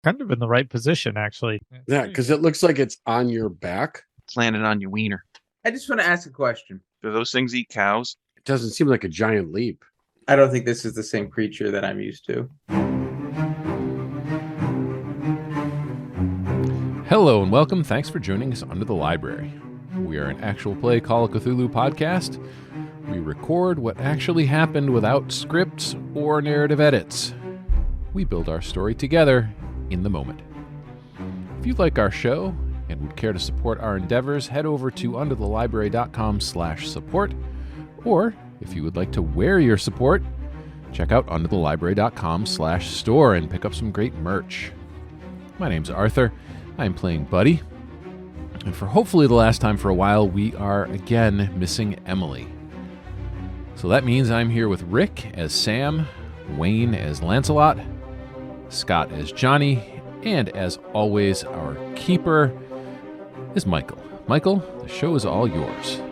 Kind of in the right position, actually. Yeah, because it looks like it's on your back. It's landing on your wiener. I just want to ask a question. Do those things eat cows? It doesn't seem like a giant leap. I don't think this is the same creature that I'm used to. Hello and welcome. Thanks for joining us Under the Library. We are an actual play Call of Cthulhu podcast. We record what actually happened without scripts or narrative edits. We build our story together in the moment. If you like our show and would care to support our endeavors, head over to underthelibrary.com/support. Or if you would like to wear your support, check out underthelibrary.com/store and pick up some great merch. My name's Arthur. I'm playing Buddy. And for hopefully the last time for a while, we are again missing Emily. So that means I'm here with Rick as Sam, Wayne as Lancelot, Scott as Johnny, and as always, our keeper is Michael. Michael, the show is all yours.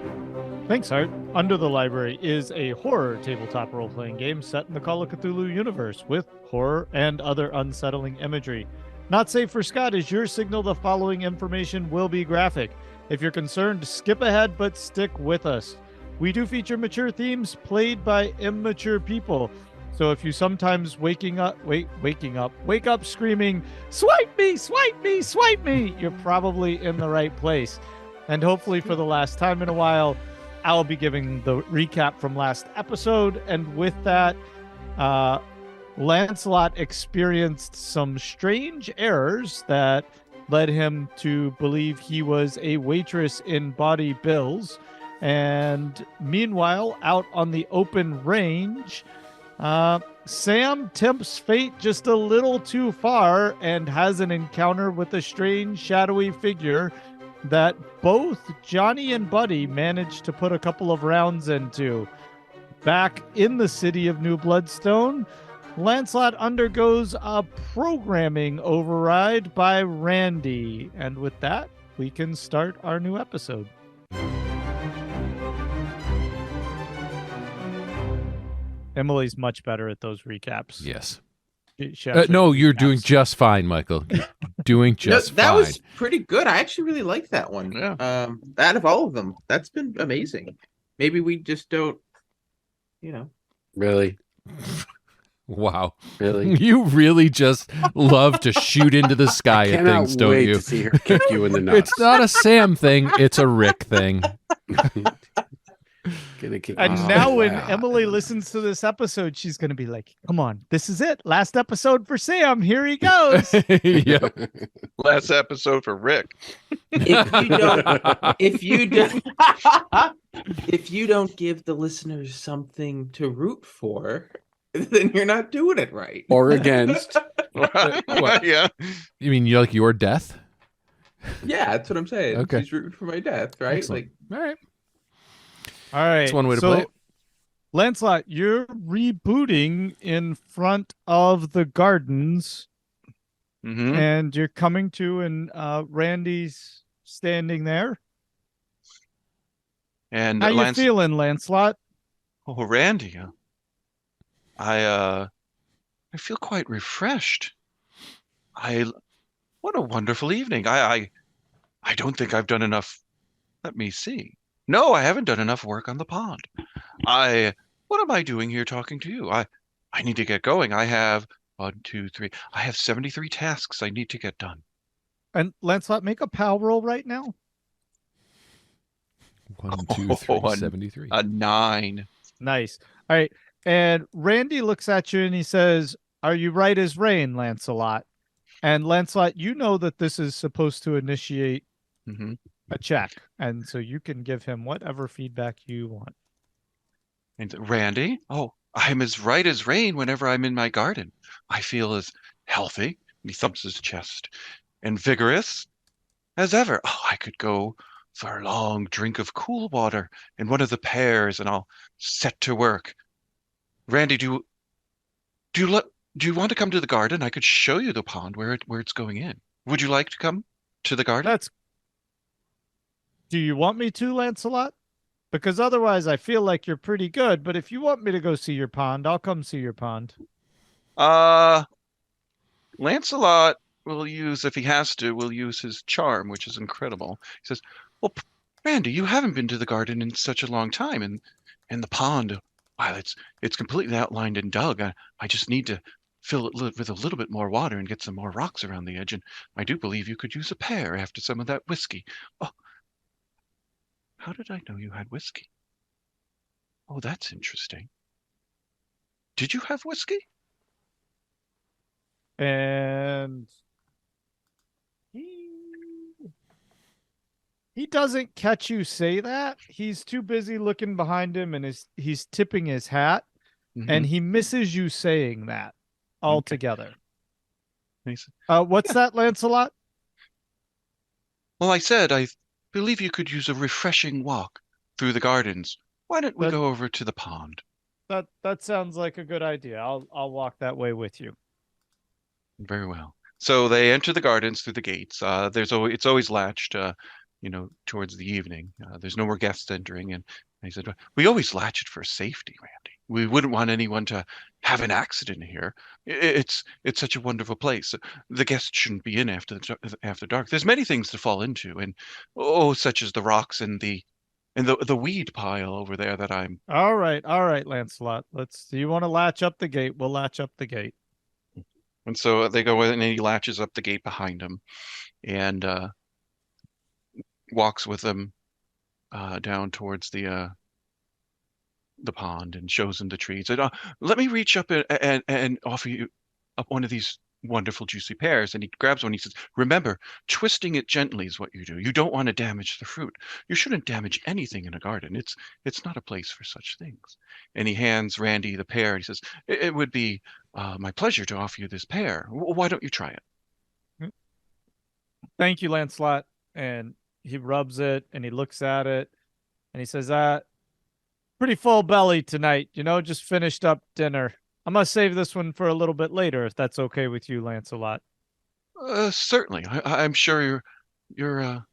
Thanks, Art. Under the Library is a horror tabletop role-playing game set in the Call of Cthulhu universe with horror and other unsettling imagery. Not safe for Scott is your signal the following information will be graphic. If you're concerned, skip ahead, but stick with us. We do feature mature themes played by immature people. So if you sometimes wake up screaming, "Swipe me, swipe me, swipe me," you're probably in the right place. And hopefully for the last time in a while, I'll be giving the recap from last episode. And with that, Lancelot experienced some strange errors that led him to believe he was a waitress in Bawdy Bill's. And meanwhile, out on the open range, Sam tempts fate just a little too far and has an encounter with a strange shadowy figure that both Johnny and Buddy managed to put a couple of rounds into. Back in the city of New Bloodstone, Lancelot undergoes a programming override by Randy. And with that, we can start our new episode. Emily's much better at those recaps. Yes. No, you're doing just fine, Michael. You're doing just that fine. was pretty good. I actually really like that one. Yeah. Out of all of them, that's been amazing. Maybe we just don't, Really? Wow. Really? You really just love to shoot into the sky at Cannot things, don't wait you? to see her kick you in the nuts. It's not a Sam thing, it's a Rick thing. Gonna kick And you. now when Wow. Emily listens to this episode, she's going to be like, come on, this is it. Last episode for Sam. Here he goes. Yep. Last episode for Rick. if you don't give the listeners something to root for, then you're not doing it right. Or against. What? Yeah. You mean you like your death? Yeah, that's what I'm saying. Okay. She's rooting for my death, right? Excellent. All right. All right. That's one way to play it. Lancelot, you're rebooting in front of the gardens, Mm-hmm. and you're coming to, and Randy's standing there. And How you feeling, Lancelot? Oh, Randy, I feel quite refreshed. What a wonderful evening. I don't think I've done enough. Let me see. No, I haven't done enough work on the pond. What am I doing here talking to you? I need to get going. I have 1, 2, 3. I have 73 tasks I need to get done. And Lancelot, make a POW roll right now. 1, 2, 3, 73. A 9. Nice. All right. And Randy looks at you and he says, "Are you right as rain, Lancelot?" And Lancelot, you know that this is supposed to initiate Mm-hmm. a check. And so you can give him whatever feedback you want. And Randy, I'm as right as rain whenever I'm in my garden. I feel as healthy, and he thumps his chest, and vigorous as ever. Oh, I could go for a long drink of cool water in one of the pears, and I'll set to work. Randy, do you want to come to the garden? I could show you the pond where it's going in. Would you like to come to the garden? Do you want me to, Lancelot? Because otherwise I feel like you're pretty good, but if you want me to go see your pond, I'll come see your pond. Lancelot will use, if he has to, will use his charm, which is incredible. He says, "Well, Randy, you haven't been to the garden in such a long time, and the pond, wow, it's completely outlined and dug. I just need to fill it with a little bit more water and get some more rocks around the edge, and I do believe you could use a pair after some of that whiskey." Oh, how did I know you had whiskey? Oh, that's interesting. Did you have whiskey? And he doesn't catch you say that. He's too busy looking behind him, and he's tipping his hat, and he misses you saying that altogether. What's that, Lancelot? Well, I said I believe you could use a refreshing walk through the gardens. Why don't we go over to the pond? That sounds like a good idea. I'll walk that way with you. Very well. So they enter the gardens through the gates. It's always latched, towards the evening. There's no more guests entering, and he said, "We always latch it for safety, Randy. We wouldn't want anyone to have an accident here. It's such a wonderful place. The guests shouldn't be in after dark. There's many things to fall into, and such as the rocks and the weed pile over there that I'm." All right, Lancelot. Do you want to latch up the gate? We'll latch up the gate. And so they go in, and he latches up the gate behind him, and walks with them down towards the pond, and shows him the trees. And let me reach up and offer you up one of these wonderful juicy pears. And he grabs one. He says, "Remember, twisting it gently is what you do. You don't want to damage the fruit. You shouldn't damage anything in a garden. It's not a place for such things." And he hands Randy the pear. And he says, "It would be my pleasure to offer you this pear. Why don't you try it?" Thank you, Lancelot. And he rubs it, and he looks at it, and he says, "Pretty full belly tonight, just finished up dinner. I'm going to save this one for a little bit later, if that's okay with you, Lancelot." Certainly. I'm sure you're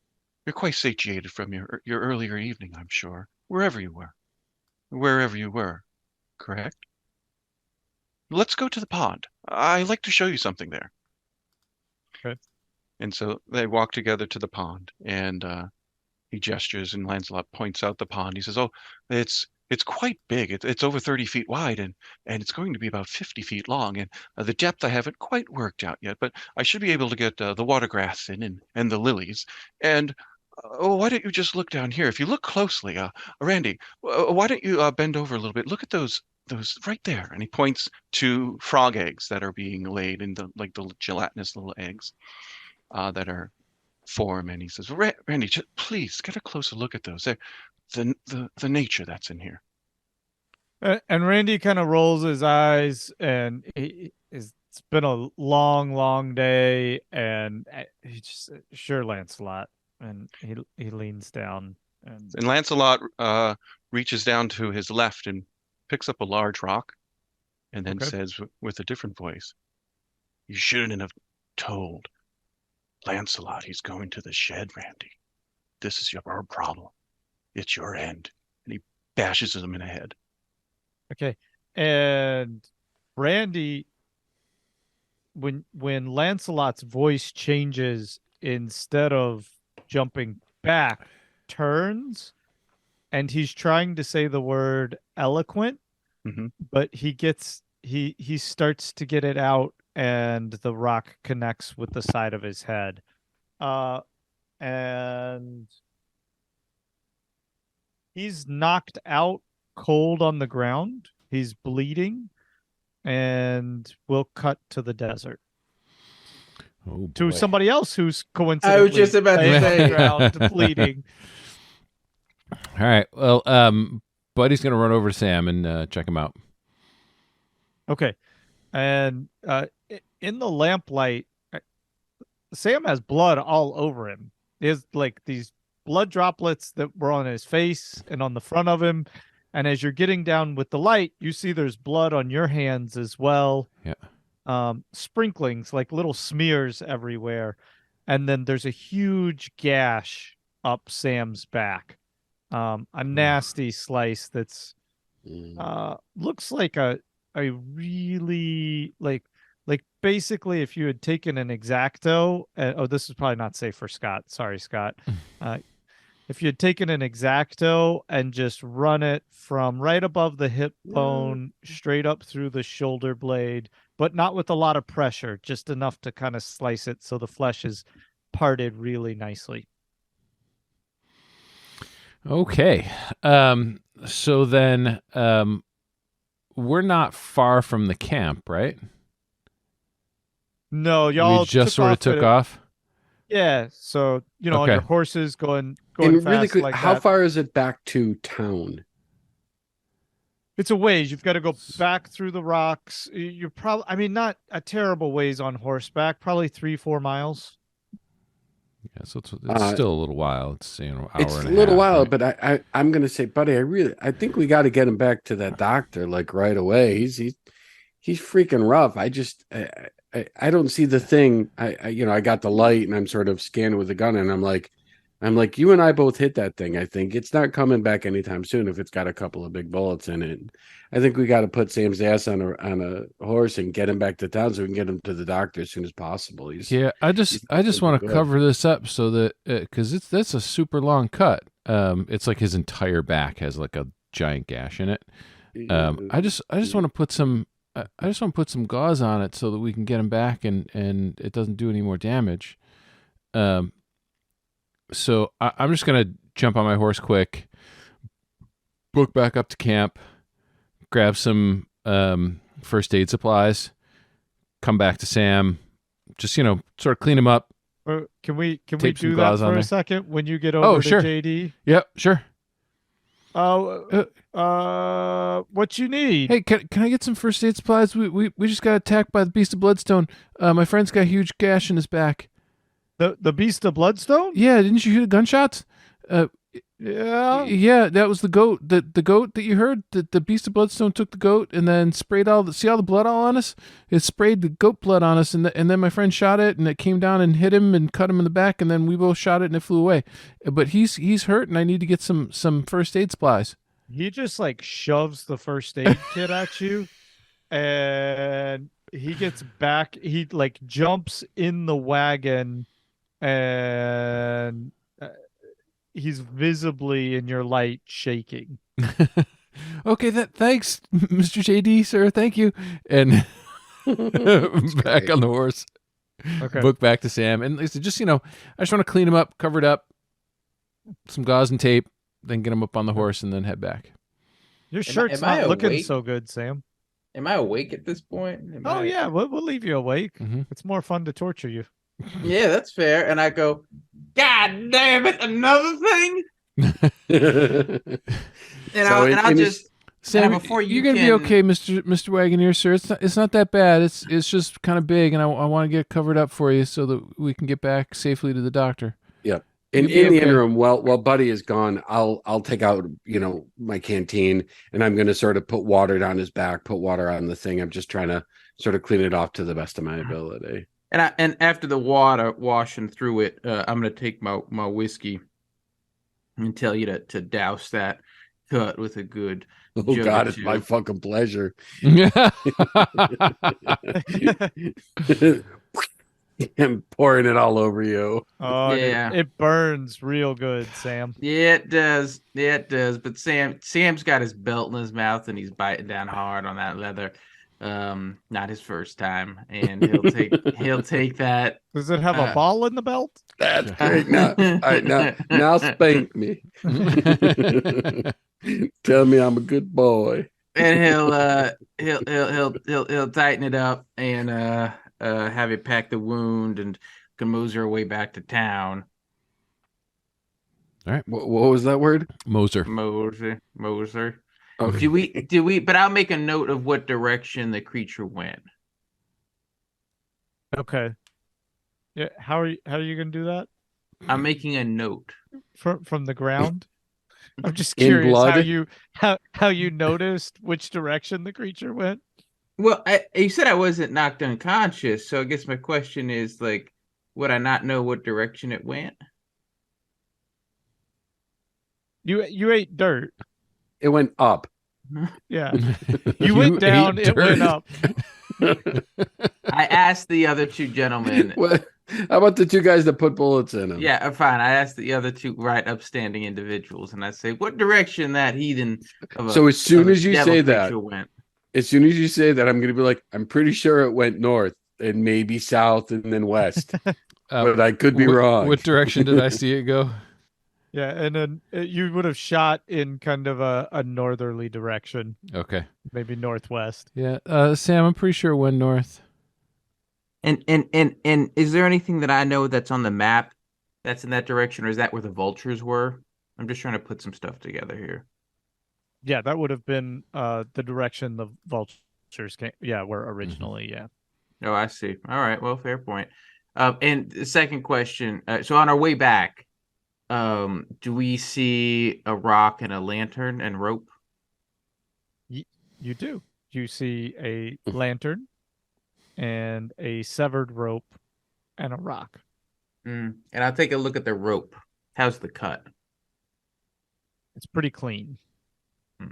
quite satiated from your earlier evening, I'm sure. Wherever you were, correct? Let's go to the pond. I'd like to show you something there. Okay. And so they walk together to the pond, and he gestures, and Lancelot points out the pond. He says, "Oh, it's quite big. It's over 30 feet wide, and it's going to be about 50 feet long. And the depth I haven't quite worked out yet, but I should be able to get the water grass in and the lilies. And why don't you just look down here? If you look closely, Randy, why don't you bend over a little bit? Look at those right there." And he points to frog eggs that are being laid in the gelatinous little eggs that are form. And he says, "Randy, please get a closer look at those. They're the nature that's in here." And Randy kind of rolls his eyes, and it's been a long, long day, and he just, "Sure, Lancelot." And he leans down, and Lancelot reaches down to his left and picks up a large rock, and then says with a different voice, "You shouldn't have told Lancelot he's going to the shed, Randy. This is your problem. It's your end." And he bashes him in the head. Okay. And Randy, when Lancelot's voice changes, instead of jumping back, turns, and he's trying to say the word eloquent, but he starts to get it out, and the rock connects with the side of his head. And he's knocked out cold on the ground. He's bleeding, and we'll cut to the desert. Oh, to somebody else who's coincidentally I was just about to say ground bleeding. All right. Well, Buddy's gonna run over to Sam and check him out. Okay. And in the lamplight, Sam has blood all over him. There's like these blood droplets that were on his face and on the front of him. And as you're getting down with the light, you see there's blood on your hands as well. Yeah. Sprinklings, like little smears everywhere. And then there's a huge gash up Sam's back. A nasty slice that's looks like a really like Like basically, if you had taken an X-Acto, oh, this is probably not safe for Scott. Sorry, Scott. If you had taken an X-Acto and just run it from right above the hip bone straight up through the shoulder blade, but not with a lot of pressure, just enough to kind of slice it so the flesh is parted really nicely. Okay. So then we're not far from the camp, right? No, y'all We just sort of took at off. Yeah, so on Okay. your horses going And fast really quick, like how that. far is it back to town? It's a ways. You've got to go back through the rocks. You're probably, I mean, not a terrible ways on horseback. Probably 3-4 miles. Yeah, so it's still a little while. It's hour It's and a little half, while, right? but I'm gonna say, buddy, I think we got to get him back to that doctor like right away. He's freaking rough. I don't see the thing. I got the light and I'm sort of scanning with the gun and I'm like, you and I both hit that thing. I think it's not coming back anytime soon if it's got a couple of big bullets in it. I think we got to put Sam's ass on a horse and get him back to town so we can get him to the doctor as soon as possible. I just want to cover this up so that because that's a super long cut. It's like his entire back has like a giant gash in it. I just want to put some. I just want to put some gauze on it so that we can get him back and it doesn't do any more damage. So I'm just gonna jump on my horse quick, book back up to camp, grab some first aid supplies, come back to Sam, just sort of clean him up. Can we Tape some do that gauze for on a there. second when you get over sure. to JD? Yep, sure. What you need? Hey, can I get some first aid supplies? We just got attacked by the Beast of Bloodstone. My friend's got a huge gash in his back. The Beast of Bloodstone? Yeah, didn't you hear the gunshots? Yeah. Yeah, that was the goat. The goat that you heard. The Beast of Bloodstone took the goat and then sprayed all the blood all on us. It sprayed the goat blood on us, and then my friend shot it, and it came down and hit him and cut him in the back, and then we both shot it and it flew away. But he's hurt, and I need to get some first aid supplies. He just like shoves the first aid kit at you, and he gets back. He like jumps in the wagon, and he's visibly in your light shaking. Okay, thanks, Mr. JD, sir. Thank you. And back on the horse. Okay. Book back to Sam. And Lisa, just, I just want to clean him up, cover it up, some gauze and tape, then get him up on the horse and then head back. Your shirt's am I not looking awake? so good, Sam. Am I awake at this point? Yeah, we'll leave you awake. Mhm. It's more fun to torture you. Yeah, that's fair. And I go, God damn it, another thing. And I'll just Sam, before you're gonna be okay, Mr. Wagoneer, sir. It's not that bad. It's just kind of big, and I want to get covered up for you so that we can get back safely to the doctor. Yep. In the interim, while Buddy is gone, I'll take out my canteen and I'm going to sort of put water down his back, put water on the thing. I'm just trying to sort of clean it off to the best of my ability. And after the water washing through it, I'm going to take my whiskey and tell you to douse that cut with a good. Oh God, it's my fucking pleasure. I'm pouring it all over you. Oh yeah, it burns real good, Sam. Yeah, it does. Yeah, it does. But Sam's got his belt in his mouth and he's biting down hard on that leather. Not his first time, and he'll take that. Does it have a ball in the belt? That's great. Now spank me. Tell me I'm a good boy. And he'll tighten it up and have you pack the wound and can mosey our way back to town. All right. What was that word? Moser. Okay. Do we? But I'll make a note of what direction the creature went. Okay. Yeah. How are you gonna do that? I'm making a note From the ground. I'm just In curious blood? how you noticed which direction the creature went. Well, you said I wasn't knocked unconscious, so I guess my question is like, would I not know what direction it went? You ate dirt. It went up. Yeah. You went down, ate it went dirt. up. I asked the other two gentlemen. What? How about the two guys that put bullets in him? Yeah, fine. I asked the other two right upstanding individuals, and I say, what direction that heathen of a So as soon of a as you devil say that, creature went? as soon as you say that, I'm going to be like, I'm pretty sure it went north and maybe south and then west, but I could be wrong. What direction did I see it go? Yeah, and then you would have shot in kind of a northerly direction, Okay. maybe northwest. Yeah, Sam, I'm pretty sure it went north. And is there anything that I know that's on the map that's in that direction, or is that where the vultures were? I'm just trying to put some stuff together here. Yeah, that would have been the direction the vultures came. Yeah, were originally. Yeah. Oh, I see. All right. Well, fair point. And the second question. So on our way back, do we see a rock and a lantern and rope? You do. You see a lantern and a severed rope and a rock. And I'll take a look at the rope. How's the cut? It's pretty clean.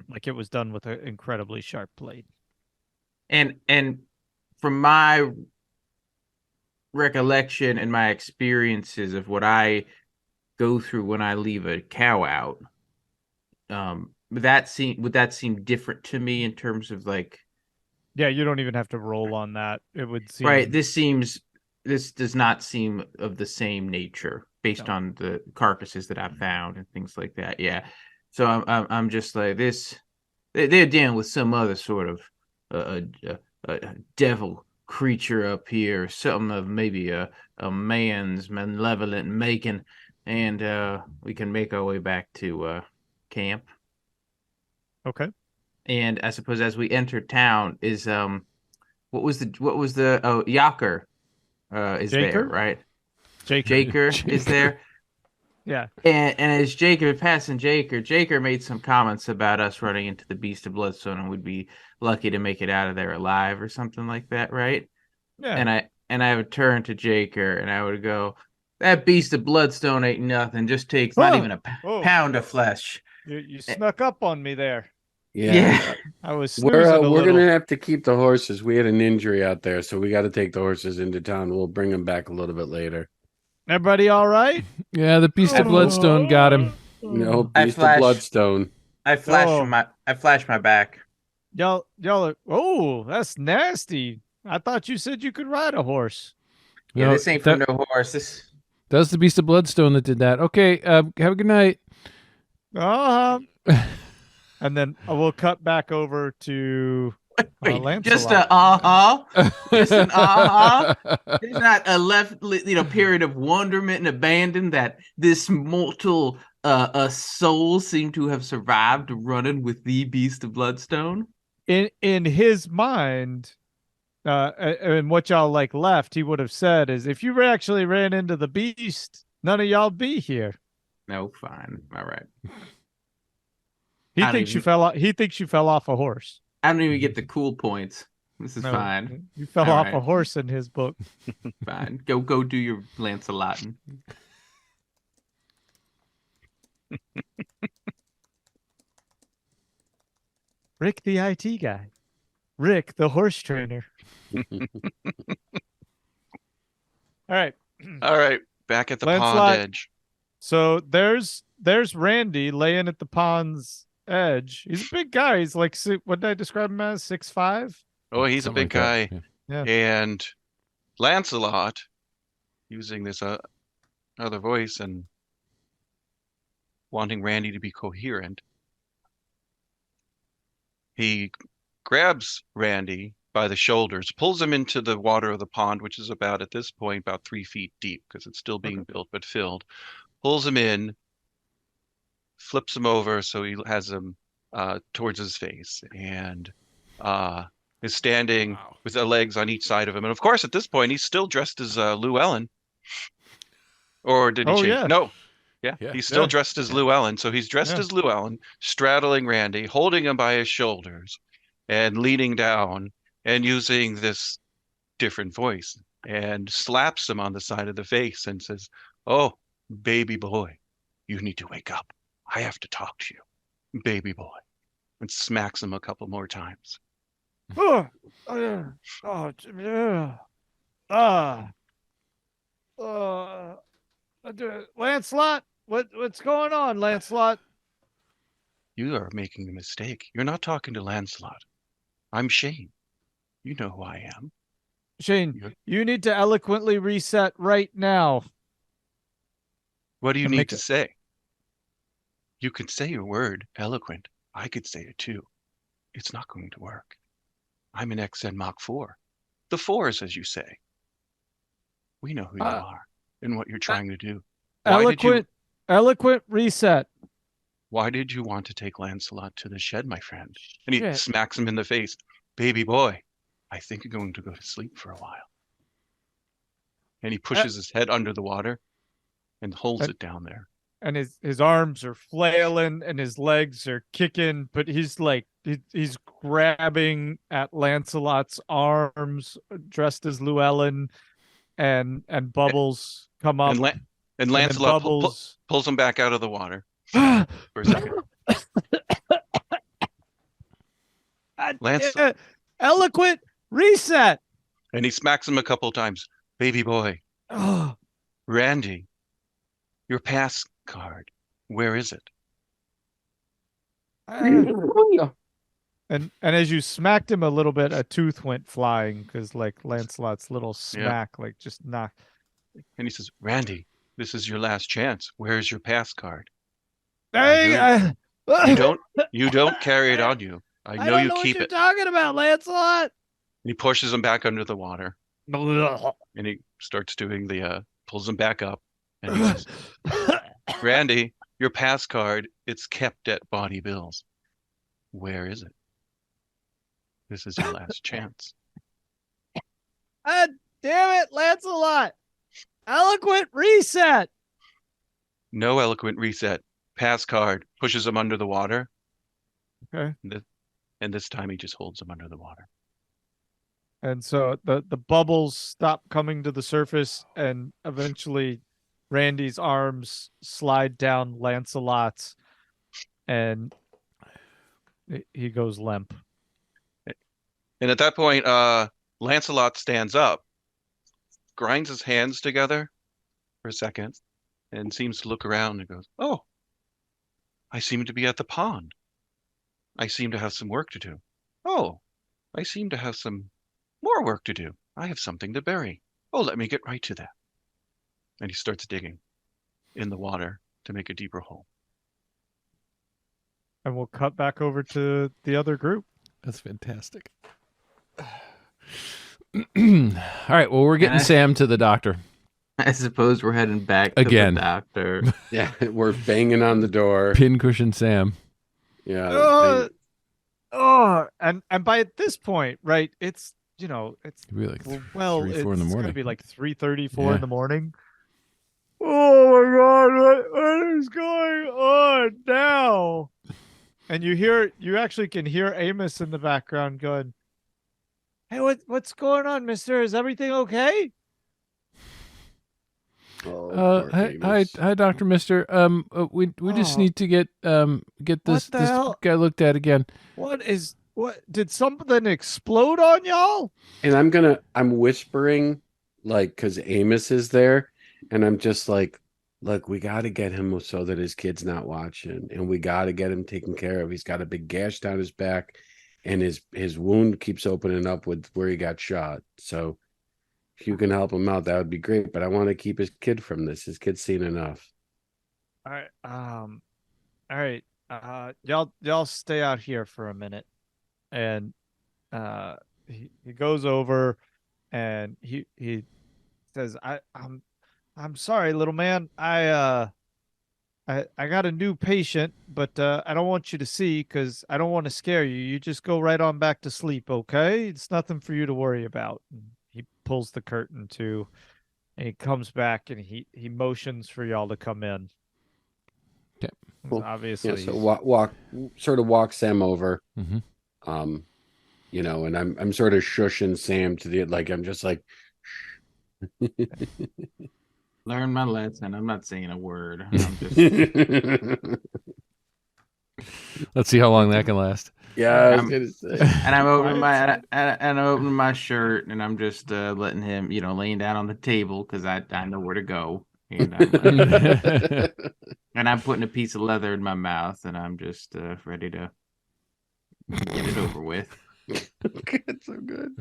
Like it was done with an incredibly sharp blade. And from my recollection and my experiences of what I go through when I leave a cow out, would that seem different to me in terms of like? Yeah, you don't even have to roll on that. It would seem Right. This does not seem of the same nature based on the carcasses that I've found and things like that. Yeah. So I'm just like this. They're dealing with some other sort of a devil creature up here, something of maybe a man's malevolent making, and we can make our way back to camp. okay. And I suppose as we enter town, is what was the Yaker is there, Jaker? right? Jaker. Is there. Yeah. And as Jaker passing Jaker made some comments about us running into the Beast of Bloodstone and would be lucky to make it out of there alive or something like that, right? Yeah. And I would turn to Jaker and I would go, that Beast of Bloodstone ain't nothing. Just takes not even a pound of flesh. You snuck up on me there. Yeah. I was snoozing a We're little. gonna have to keep the horses. We had an injury out there, so we got to take the horses into town. We'll bring them back a little bit later. Everybody all right? Yeah, the Beast of Bloodstone got him. No, Beast of Bloodstone. I flash my back. Y'all are, oh, that's nasty. I thought you said you could ride a horse. Yeah, No, this ain't for no horse. That was the Beast of Bloodstone that did that. Okay, have a good night. And then we'll cut back over to Lancelot. Just an just an There's not a period of wonderment and abandon that this mortal soul seemed to have survived running with the Beast of Bloodstone. In his mind, and what y'all like left, he would have said is, if you actually ran into the beast, none of y'all be here. No, fine, all right. He thinks you fell off a horse. I don't even get the cool points. This is fine. You fell off a horse in his book. Fine. Go do your Lancelot. Rick the IT guy. Rick the horse trainer. All right. All right. Back at the Lancelot. pond edge. So there's Randy laying at the pond's edge. He's a big guy. He's like, what did I describe him as? 6'5"? Oh, he's a big guy. Yeah. And Lancelot, using this other voice and wanting Randy to be coherent, he grabs Randy by the shoulders, pulls him into the water of the pond, which is about, at this point, about 3 feet deep because it's still being built but filled. Pulls him in, flips him over so he has him towards his face, and is standing with the legs on each side of him. And of course, at this point, he's still dressed as Llewellyn. Or did he change? Yeah. No. Yeah, he's still dressed as Llewellyn. So he's dressed as Llewellyn, straddling Randy, holding him by his shoulders, and leaning down and using this different voice, and slaps him on the side of the face and says, "Oh, baby boy, you need to wake up. I have to talk to you, baby boy," and smacks him a couple more times. Oh, ah, Lancelot, what's going on, Lancelot? You are making a mistake. You're not talking to Lancelot. I'm Shane. You know who I am. Shane, You're- you need to eloquently reset right now. What do you And need make to it. say? You could say your word, eloquent. I could say it too. It's not going to work. I'm an XN Mach 4. The fours, as you say. We know who you Uh, are and what you're trying to do. Eloquent reset. Why did you want to take Lancelot to the shed, my friend? And he Shit. smacks him in the face. Baby boy, I think you're going to go to sleep for a while. And he pushes his head under the water and holds it down there. And his arms are flailing and his legs are kicking, but he's like he's grabbing at Lancelot's arms, dressed as Llewellyn, and Bubbles come up, And, and and then Lancelot Bubbles pulls him back out of the water for a second. Lance, eloquent reset. and he smacks him a couple of times. Baby boy, Oh, Randy, your pass card, where is it? and as you smacked him a little bit, a tooth went flying because like Lancelot's little smack, like just knocked. And he says, Randy, this is your last chance. Where's your pass card? Hey, You don't carry it on you. I know you keep what it. you're talking about, Lancelot. And he pushes him back under the water. Ugh. And he starts doing pulls him back up. And he says, Randy, your pass card, it's kept at Bonnie Bill's. Where is it? This is your last chance. God damn it, Lancelot. Eloquent reset. No eloquent reset. Pass card, pushes him under the water. Okay. And this time he just holds him under the water. And so the bubbles stop coming to the surface, and eventually Randy's arms slide down Lancelot's, and he goes limp. And at that point, Lancelot stands up, grinds his hands together for a second, and seems to look around and goes, oh, I seem to be at the pond. I seem to have some work to do. Oh, I seem to have some more work to do. I have something to bury. Oh, let me get right to that. And he starts digging in the water to make a deeper hole. And we'll cut back over to the other group. That's fantastic. All right. Well, we're getting Sam to the doctor. I suppose we're heading back to Again. the doctor. Yeah, we're banging on the door. Pincushion Sam. Yeah. And by this point, right, it's it's It'd be like 3, 4 in the it's morning. gonna be like 3:34 Yeah. in the morning. Oh my God, what is going on now? And you actually can hear Amos in the background going, "Hey, what's going on, mister? Is everything okay?" Hi, Doctor Mister. We just need to get this hell? guy looked at again. What did something explode on y'all? And I'm whispering, like, because Amos is there, and I'm just like, look, we got to get him so that his kid's not watching, and we got to get him taken care of. He's got a big gash down his back, and his wound keeps opening up with where he got shot. So if you can help him out, that would be great. But I want to keep his kid from this. His kid's seen enough. All right. All right. Y'all stay out here for a minute. And he goes over and he says, I'm sorry, little man. I got a new patient, but I don't want you to see because I don't want to scare you. You just go right on back to sleep, okay? It's nothing for you to worry about. And he pulls the curtain to, and he comes back and he motions for y'all to come in. Okay. Cool. Obviously. Yeah, so walk Sam over. Mm-hmm. And I'm sort of shushing Sam to the, like, I'm just like, Learn my lesson. I'm not saying a word. I'm just... Let's see how long that can last. Yeah, I was I'm- gonna say. And I'm opening Quiet, my and I'm opening my shirt, and I'm just letting him, laying down on the table because I know where to go, and I'm putting a piece of leather in my mouth, and I'm just ready to get it over with. It's so good.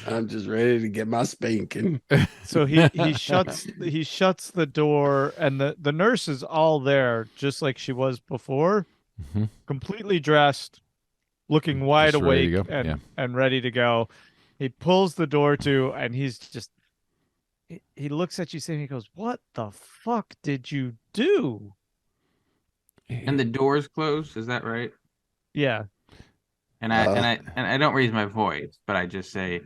I'm just ready to get my spanking. So he shuts the door, and the nurse is all there, just like she was before, Mhm. completely dressed, looking wide Just ready to awake go? and Yeah. ready to go. He pulls the door to, and he's just he looks at you saying, he goes, "What the fuck did you do?" And the door's closed. Is that right? Yeah. And I don't raise my voice, but I just say,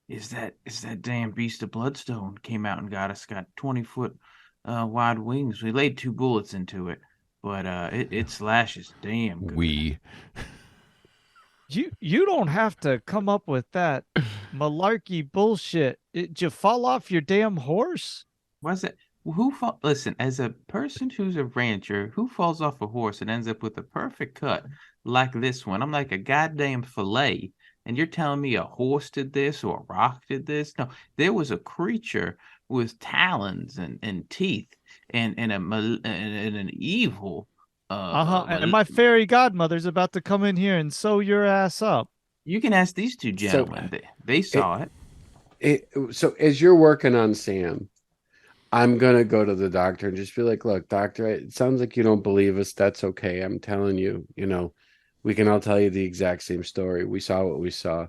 "Is that damn beast of Bloodstone came out and got us? Got 20-foot wide wings. We laid 2 bullets into it, but it slashes damn good." We. You don't have to come up with that malarkey bullshit. Did you fall off your damn horse? Was it listen, as a person who's a rancher, who falls off a horse and ends up with a perfect cut like this one? I'm like a goddamn fillet. And you're telling me a horse did this or a rock did this? No, there was a creature with talons and teeth and an evil Uh-huh. And my fairy godmother's about to come in here and sew your ass up. you can ask these two gentlemen. They saw it. So as you're working on Sam, I'm gonna go to the doctor and just be like, "Look, doctor, it sounds like you don't believe us. That's okay. I'm telling you, we can all tell you the exact same story. We saw what we saw.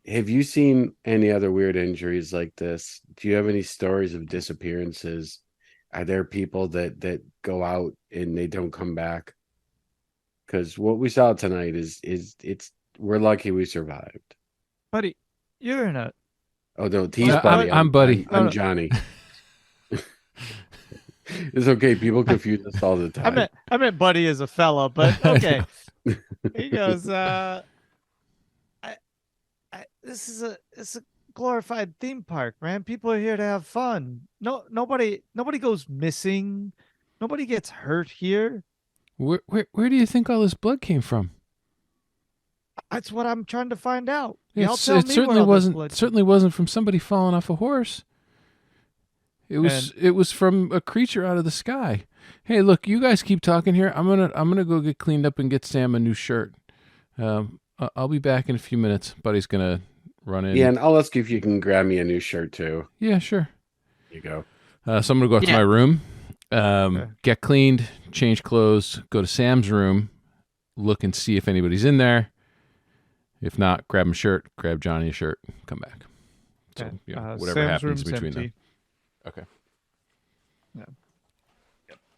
Have you seen any other weird injuries like this? Do you have any stories of disappearances? Are there people that go out and they don't come back? Because what we saw tonight is it's we're lucky we survived. Buddy, you're in a Oh no, he's What- Buddy. I'm Buddy. I'm No. Johnny. It's okay. People confuse us all the time. I meant Buddy as a fella, but okay. He goes, this is it's a glorified theme park, man. People are here to have fun. Nobody goes missing. Nobody gets hurt here. Where do you think all this blood came from? That's what I'm trying to find out. Y'all tell It me certainly where all this wasn't blood certainly wasn't from somebody falling off a horse. It was from a creature out of the sky. Hey, look, you guys keep talking here. I'm gonna go get cleaned up and get Sam a new shirt. I'll be back in a few minutes. Buddy's gonna run in. Yeah, and I'll ask you if you can grab me a new shirt too. Yeah, sure. There you go. So I'm gonna go up to my room, Okay. get cleaned, change clothes, go to Sam's room, look and see if anybody's in there. If not, grab him a shirt, grab Johnny a shirt, come back. So Okay. whatever Sam's happens room's between them. empty. Okay. Yeah.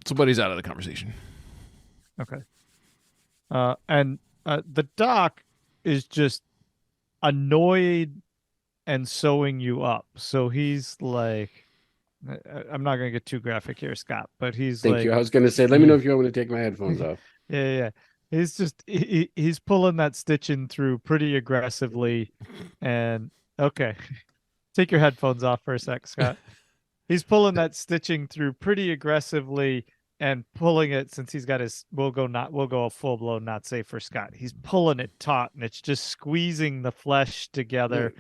So Buddy's out of the conversation. Okay. And the doc is just annoyed and sewing you up. So he's like, I'm not gonna get too graphic here, Scott, but he's Thank like, you. I was gonna say, let me know if you want me to take my headphones off. yeah. He's just he's pulling that stitching through pretty aggressively, and okay, take your headphones off for a sec, Scott. He's pulling that stitching through pretty aggressively and pulling it since he's got his we'll go a full blown not safe for Scott. He's pulling it taut and it's just squeezing the flesh together.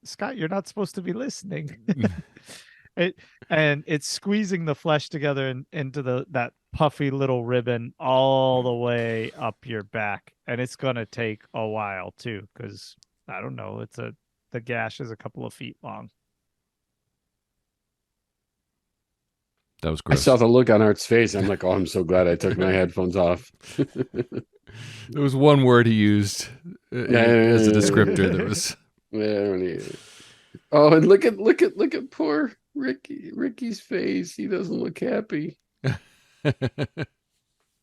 Scott, you're not supposed to be listening. It's squeezing the flesh together into that puffy little ribbon all the way up your back, and it's gonna take a while too, because I don't know, the gash is a couple of feet long. That was I gross. saw the look on Art's face. I'm like, oh, I'm so glad I took my headphones off. There was one word he used as a descriptor that was. Oh, and look at poor Ricky's face. He doesn't look happy.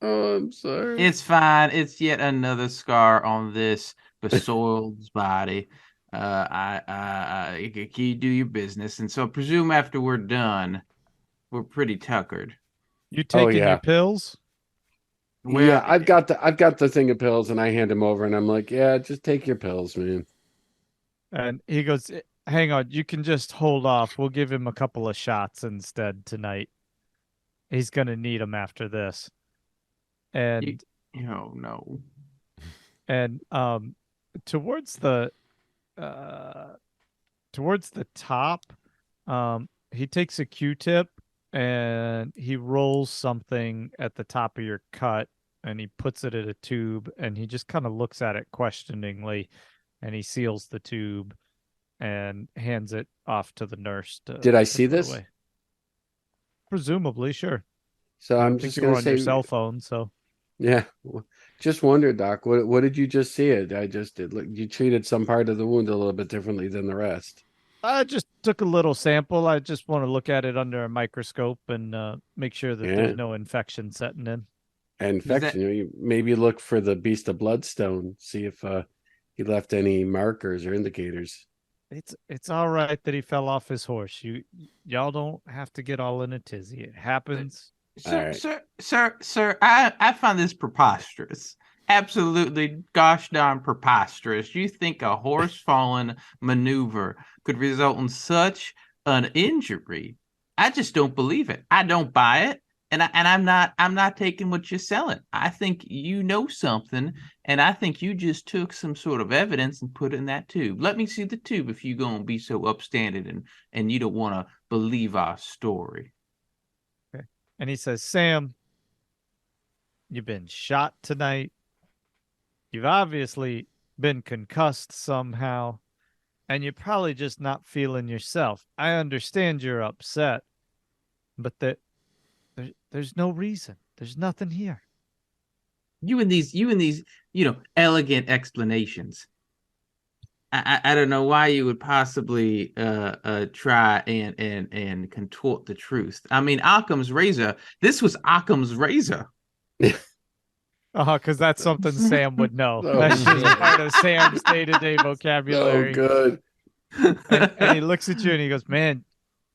Oh, I'm sorry. It's fine. It's yet another scar on this besoiled body. You do your business, and so I presume after we're done, we're pretty tuckered. You taking yeah. your pills? Yeah, I've got the thing of pills, and I hand him over, and I'm like, yeah, just take your pills, man. And he goes, hang on, you can just hold off. We'll give him a couple of shots instead tonight. He's gonna need them after this. And Oh no. And towards the top, he takes a Q-tip and he rolls something at the top of your cut and he puts it in a tube and he just kind of looks at it questioningly and he seals the tube and hands it off to the nurse Did I to see put this? away. Presumably, sure. So I I'm don't think just you gonna were on your say, cell phone, so yeah. Just wonder, Doc. What did you just see? I just did. Look, you treated some part of the wound a little bit differently than the rest. I just took a little sample. I just want to look at it under a microscope and make sure that Yeah. there's no infection setting in. Infection. You maybe look for the beast of bloodstone. See if he left any markers or indicators. It's all right that he fell off his horse. Y'all don't have to get all in a tizzy. It happens. Sir, right. sir, I find this preposterous. Absolutely gosh darn preposterous. You think a horse falling maneuver could result in such an injury? I just don't believe it. I don't buy it. And I'm not taking what you're selling. I think you know something, and I think you just took some sort of evidence and put it in that tube. Let me see the tube if you're gonna be so upstanding and you don't want to believe our story. And he says, Sam, you've been shot tonight. You've obviously been concussed somehow, and you're probably just not feeling yourself. I understand you're upset, but there's no reason. There's nothing here. You and these, elegant explanations. I don't know why you would possibly try and contort the truth. I mean, Occam's razor. This was Occam's razor. Because that's something Sam would know. Oh, That's just man. part of Sam's day-to-day vocabulary. Oh, good. And he looks at you and he goes, man,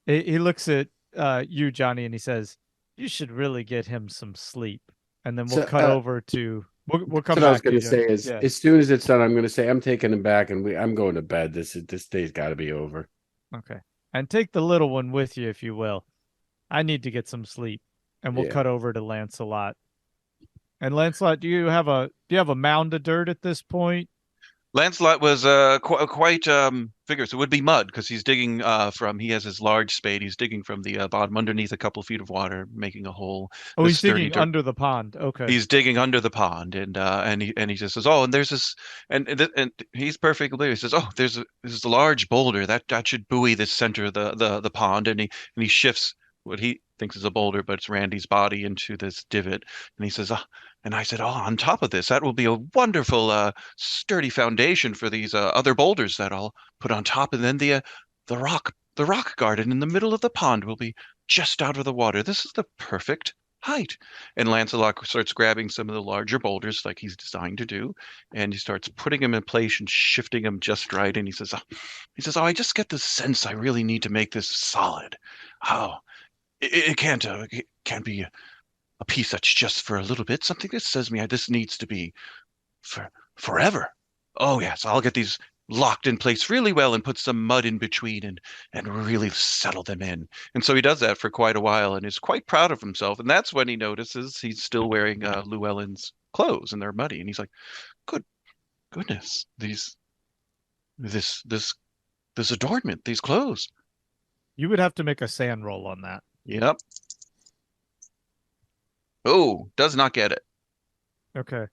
he looks at you, Johnny, and he says, you should really get him some sleep. And then we'll So, cut over to, we'll come What I was back to going you, to say Johnny. is, Yeah. as soon as it's done, I'm going to say I'm taking him back, and I'm going to bed. This day's got to be over. Okay. And take the little one with you, if you will. I need to get some sleep. And we'll Yeah. cut over to Lancelot. And Lancelot, do you have a mound of dirt at this point? Lancelot was quite vigorous. It would be mud because he's digging he has his large spade. He's digging from the bottom underneath a couple feet of water, making a hole. Oh, This he's sturdy digging dirt. under the pond. Okay. He's digging under the pond, and he just says, "Oh, and there's this," and he's perfectly clear. He says, "Oh, there's a large boulder that should buoy the center of the pond," and he shifts what he thinks is a boulder, but it's Randy's body into this divot, and he says, "Oh," and I said, "Oh, on top of this, that will be a wonderful sturdy foundation for these other boulders that I'll put on top, and then the rock garden in the middle of the pond will be just out of the water. This is the perfect height." And Lancelot starts grabbing some of the larger boulders like he's designed to do, and he starts putting them in place and shifting them just right. And he says, "Oh, I just get the sense I really need to make this solid. Oh, it can't be a piece that's just for a little bit. Something that says me this needs to be for forever. Oh yes, I'll get these locked in place really well and put some mud in between and really settle them in." And so he does that for quite a while and is quite proud of himself. And that's when he notices he's still wearing Llewellyn's clothes and they're muddy. And he's like, goodness, this adornment, these clothes. You would have to make a sand roll on that. Yep. Oh, does not get it. Okay.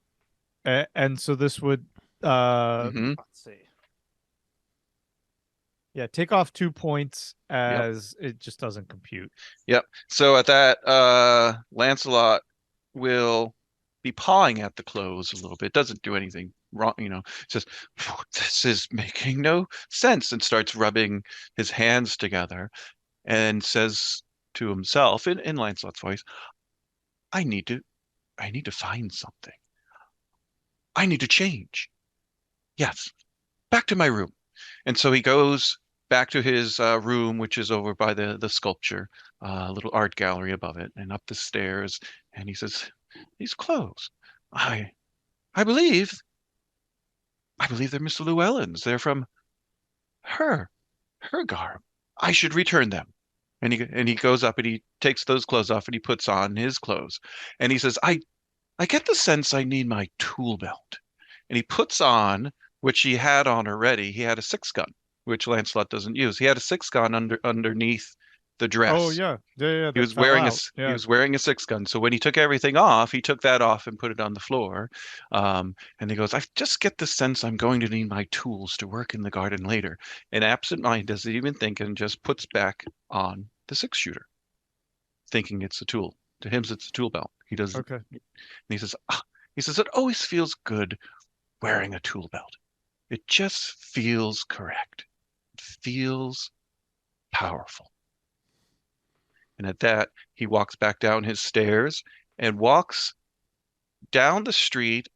And so this would Mhm. let's see. Yeah, take off 2 points as it just doesn't compute. Yep. So at that, Lancelot will be pawing at the clothes a little bit. Doesn't do anything wrong, Says, "This is making no sense," and starts rubbing his hands together and says to himself in Lancelot's voice, I need to find something. I need to change. Yes, back to my room." And so he goes back to his room, which is over by the sculpture, little art gallery above it, and up the stairs. And he says, "These clothes, I believe they're Mr. Llewellyn's. They're from her garb. I should return them." And he goes up and he takes those clothes off and he puts on his clothes. And he says, I get the sense I need my tool belt. And he puts on, which he had on already, he had a six gun, which Lancelot doesn't use. He had a six gun underneath the Oh dress. yeah, yeah, He that was fell wearing out. he Yeah. was wearing a six gun. So when he took everything off, he took that off and put it on the floor. And he goes, I just get the sense I'm going to need my tools to work in the garden later. And absent mind doesn't even think and just puts back on the six shooter, thinking it's a tool. To him, it's a tool belt. He doesn't. Okay. And he says, it always feels good wearing a tool belt. It just feels correct. It feels powerful. And at that, he walks back down his stairs and walks down the street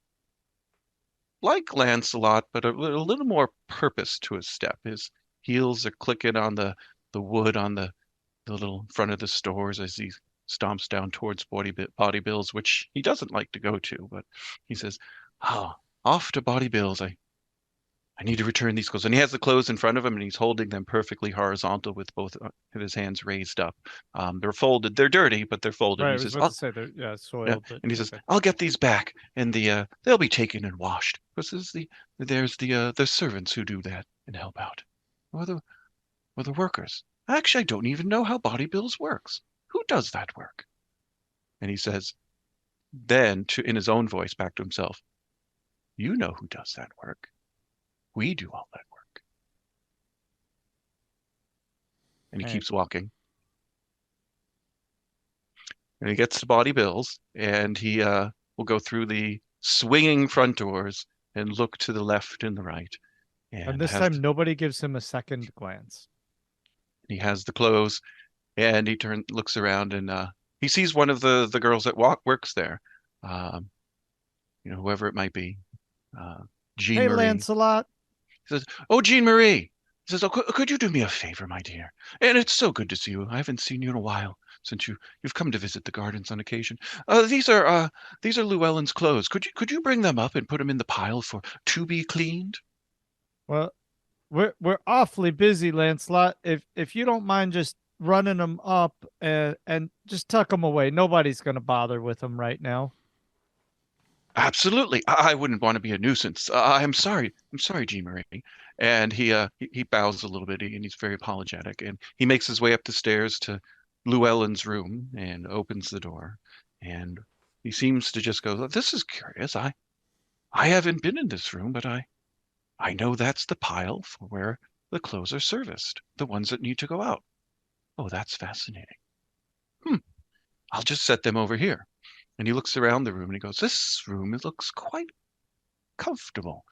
like Lancelot, but a little more purpose to his step. His heels are clicking on the wood on the little front of the stores as he stomps down towards Body Bills, which he doesn't like to go to, but he says, "Oh, off to Body Bills. I need to return these clothes." And he has the clothes in front of him and he's holding them perfectly horizontal with both of his hands raised up. They're folded. They're dirty, but they're folded. Right. And I he was says, about to say they're yeah. soiled, but And he says, okay. "I'll get these back, and they'll be taken and washed." Because there's the servants who do that and help out, or the workers. Actually, I don't even know how Body Bills works. Who does that work? And he says, then in his own voice, back to himself, "You know who does that work. We do all that work." And he Right. keeps walking. And he gets to Body Bills, and he will go through the swinging front doors and look to the left and the right. And And this time, nobody gives him a second glance. he has the clothes, and he looks around, and he sees one of the girls that works there. Um, whoever it might be. Jean Hey, Marie. Lancelot. He says, "Oh, Jean Marie." He says, "Oh, could you do me a favor, my dear? And it's so good to see you. I haven't seen you in a while since you've come to visit the gardens on occasion. These are Llewellyn's clothes. Could you bring them up and put them in the pile for to be cleaned?" Well, we're awfully busy, Lancelot. If you don't mind just running them up and just tuck them away. Nobody's gonna bother with them right now. "Absolutely. I wouldn't want to be a nuisance. I'm sorry. I'm sorry, Jean Marie." And he bows a little bit and he's very apologetic. And he makes his way up the stairs to Llewellyn's room and opens the door. And he seems to just go, "This is curious. I haven't been in this room, but I know that's the pile for where the clothes are serviced, the ones that need to go out. Oh, that's fascinating. Hmm. I'll just set them over here." And he looks around the room and he goes, "This room, it looks quite comfortable.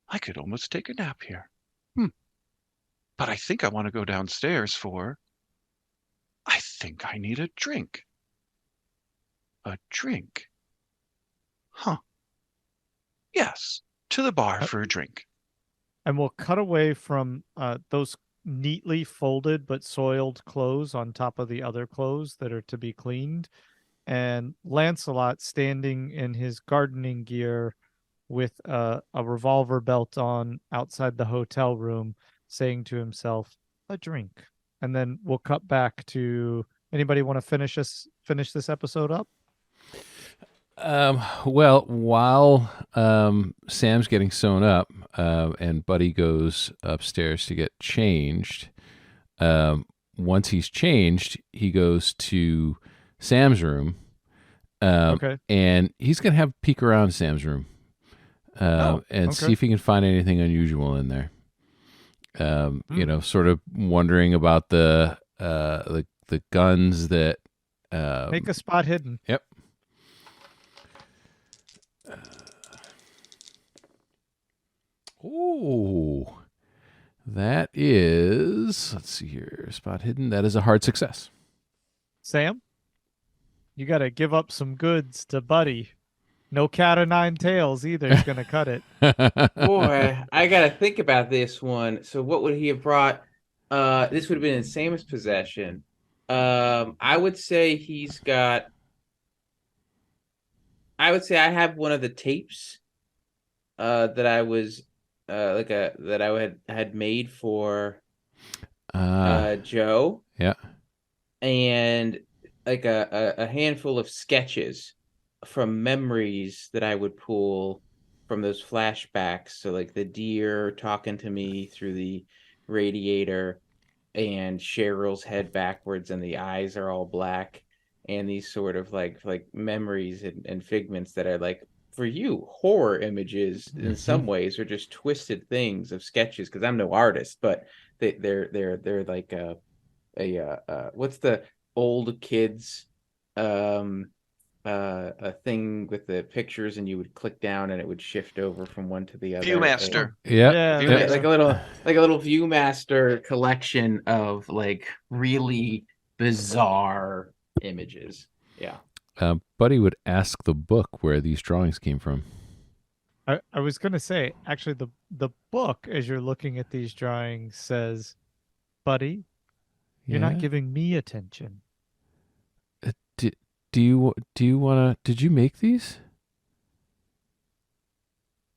I could almost take a nap here. Hmm. But I think I want to go downstairs I think I need a drink. A drink. Huh. Yes, to the bar for a drink." And we'll cut away from those neatly folded but soiled clothes on top of the other clothes that are to be cleaned. And Lancelot standing in his gardening gear with a revolver belt on outside the hotel room, saying to himself, "A drink." And then we'll cut back to anybody want to finish this episode up? Well, while Sam's getting sewn up and Buddy goes upstairs to get changed, once he's changed, he goes to Sam's room. Okay. And he's going to have a peek around Sam's room and see if he can find anything unusual in there. Sort of wondering about the guns that. Make a spot hidden. Yep. Oh, that is, let's see here, spot hidden. That is a hard success. Sam, you got to give up some goods to Buddy. No cat o' nine tails either. He's going to cut it. Boy, I gotta think about this one. So what would he have brought? This would have been in Sam's possession. I would say he's got. I would say I have one of the tapes that I was that I had made for Joe. Yeah. And like a handful of sketches from memories that I would pull from those flashbacks. So like the deer talking to me through the radiator, and Cheryl's head backwards and the eyes are all black, and these sort of like memories and figments that are like, for you, horror images in some ways are just twisted things of sketches, because I'm no artist, but they're like what's the old kids a thing with the pictures, and you would click down and it would shift over from one to the other. Viewmaster. Yeah. Yeah. Like a little Viewmaster collection of like really bizarre images. Yeah. Buddy would ask the book where these drawings came from. I was gonna say, actually, the book, as you're looking at these drawings, says, "Buddy, you're not giving me attention." Do you want to? Did you make these?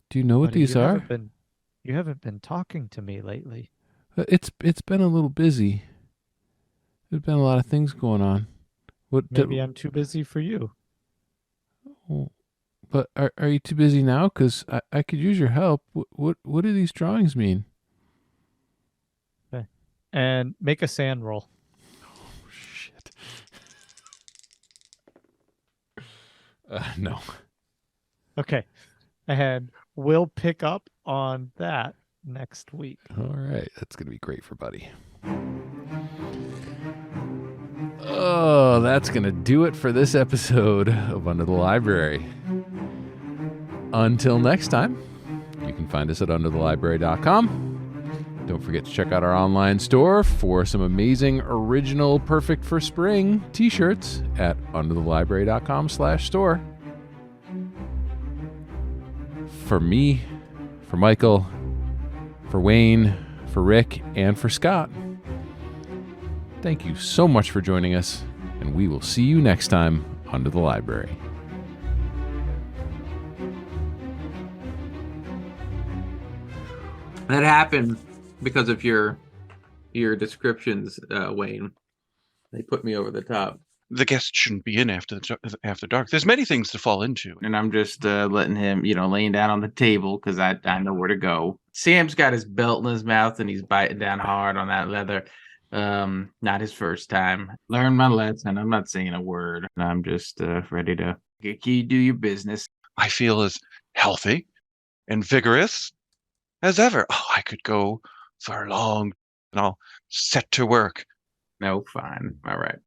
Do you know what Buddy, these are? You haven't been talking to me lately. It's been a little busy. There's been a lot of things going on. Maybe I'm too busy for you. But are you too busy now? Because I could use your help. What do these drawings mean? Okay. And make a sand roll. Oh, shit. No. Okay. And we'll pick up on that next week. All right. That's going to be great for Buddy. Oh, that's going to do it for this episode of Under the Library. Until next time, you can find us at underthelibrary.com. Don't forget to check out our online store for some amazing original perfect for spring t-shirts at underthelibrary.com/store. For me, for Michael, for Wayne, for Rick, and for Scott, thank you so much for joining us, and we will see you next time under the library. That happened because of your descriptions, Wayne. They put me over the top. The guest shouldn't be in after dark. There's many things to fall into. And I'm just letting him, laying down on the table because I know where to go. Sam's got his belt in his mouth and he's biting down hard on that leather. Not his first time. Learn my lesson. I'm not saying a word. I'm just ready to get you do your business. I feel as healthy and vigorous as ever. Oh, I could go for long, and I'll set to work. No, fine. All right.